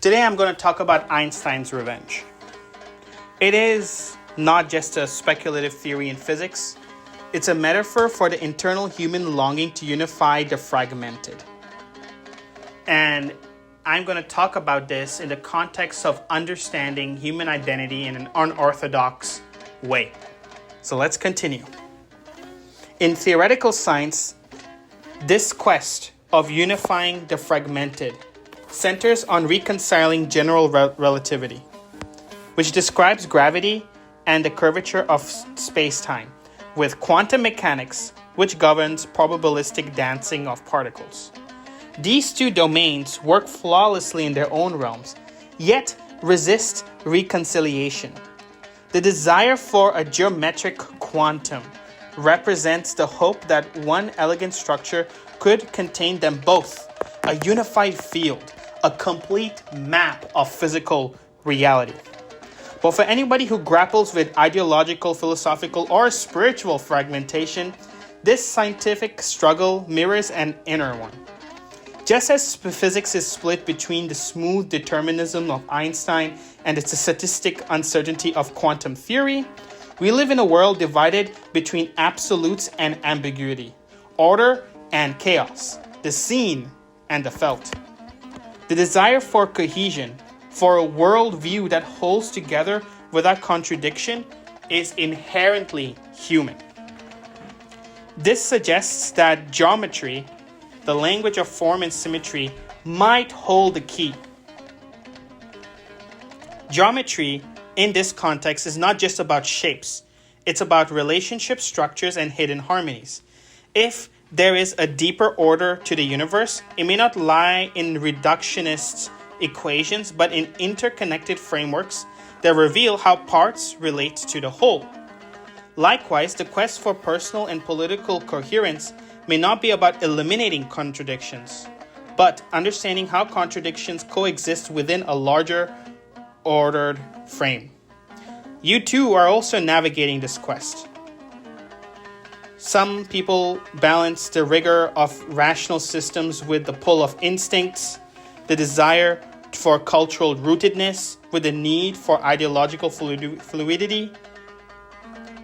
Today I'm going to talk about Einstein's revenge. It is not just a speculative theory in physics, it's a metaphor for the internal human longing to unify the fragmented. And I'm going to talk about this in the context of understanding human identity in an unorthodox way. So let's continue. In theoretical science, this quest of unifying the fragmented centers on reconciling general relativity, which describes gravity and the curvature of space-time, with quantum mechanics, which governs probabilistic dancing of particles. These two domains work flawlessly in their own realms, yet resist reconciliation. The desire for a geometric quantum represents the hope that one elegant structure could contain them both, a unified field, a complete map of physical reality. But for anybody who grapples with ideological, philosophical, or spiritual fragmentation, this scientific struggle mirrors an inner one. Just as physics is split between the smooth determinism of Einstein and the statistic uncertainty of quantum theory, we live in a world divided between absolutes and ambiguity, order and chaos, the seen and the felt. The desire for cohesion, for a worldview that holds together without contradiction, is inherently human. This suggests that geometry, the language of form and symmetry, might hold the key. Geometry, in this context, is not just about shapes. It's about relationship structures and hidden harmonies. If there is a deeper order to the universe, it may not lie in reductionist equations, but in interconnected frameworks that reveal how parts relate to the whole. Likewise, the quest for personal and political coherence may not be about eliminating contradictions, but understanding how contradictions coexist within a larger, ordered frame. You too are also navigating this quest. Some people balance the rigor of rational systems with the pull of instincts, the desire for cultural rootedness with the need for ideological fluidity.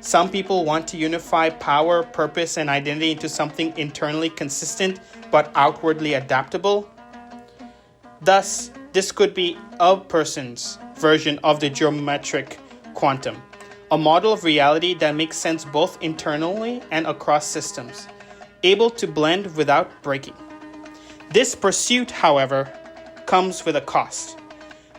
Some people want to unify power, purpose, and identity into something internally consistent but outwardly adaptable. Thus, this could be a person's version of the geometric quantum, a model of reality that makes sense both internally and across systems, able to blend without breaking. This pursuit, however, comes with a cost.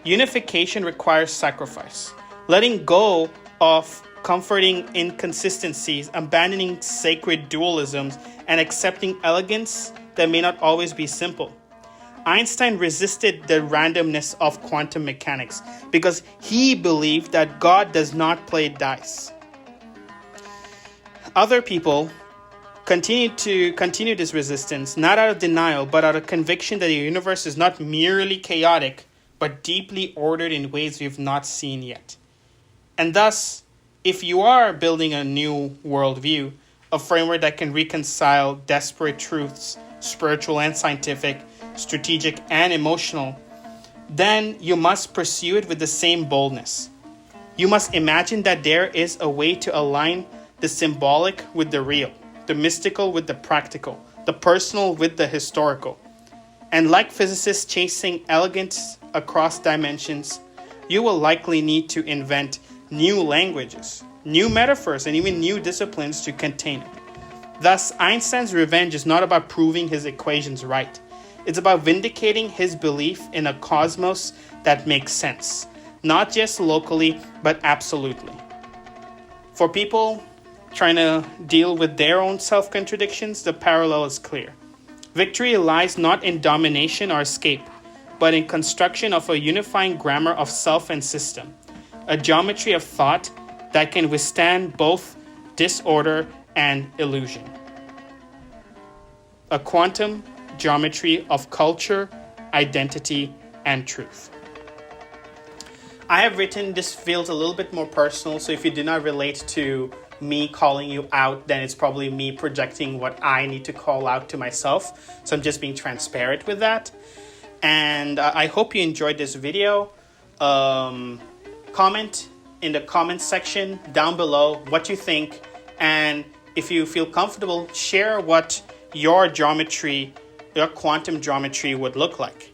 Unification requires sacrifice, letting go of comforting inconsistencies, abandoning sacred dualisms, and accepting elegance that may not always be simple. Einstein resisted the randomness of quantum mechanics because he believed that God does not play dice. Other people continue this resistance, not out of denial, but out of conviction that the universe is not merely chaotic, but deeply ordered in ways we've not seen yet. And thus, if you are building a new worldview, a framework that can reconcile desperate truths, spiritual and scientific, strategic and emotional, then you must pursue it with the same boldness. You must imagine that there is a way to align the symbolic with the real, the mystical with the practical, the personal with the historical. And like physicists chasing elegance across dimensions, you will likely need to invent new languages, new metaphors, and even new disciplines to contain it. Thus, Einstein's revenge is not about proving his equations right. It's about vindicating his belief in a cosmos that makes sense, not just locally, but absolutely. For people trying to deal with their own self-contradictions, the parallel is clear. Victory lies not in domination or escape, but in construction of a unifying grammar of self and system, a geometry of thought that can withstand both disorder and illusion. A quantum geometry of culture, identity, and truth. I have written, this feels a little bit more personal, so if you do not relate to me calling you out, then it's probably me projecting what I need to call out to myself. So I'm just being transparent with that. And I hope you enjoyed this video. Comment in the comment section down below what you think. And if you feel comfortable, share what your geometry, your quantum geometry would look like.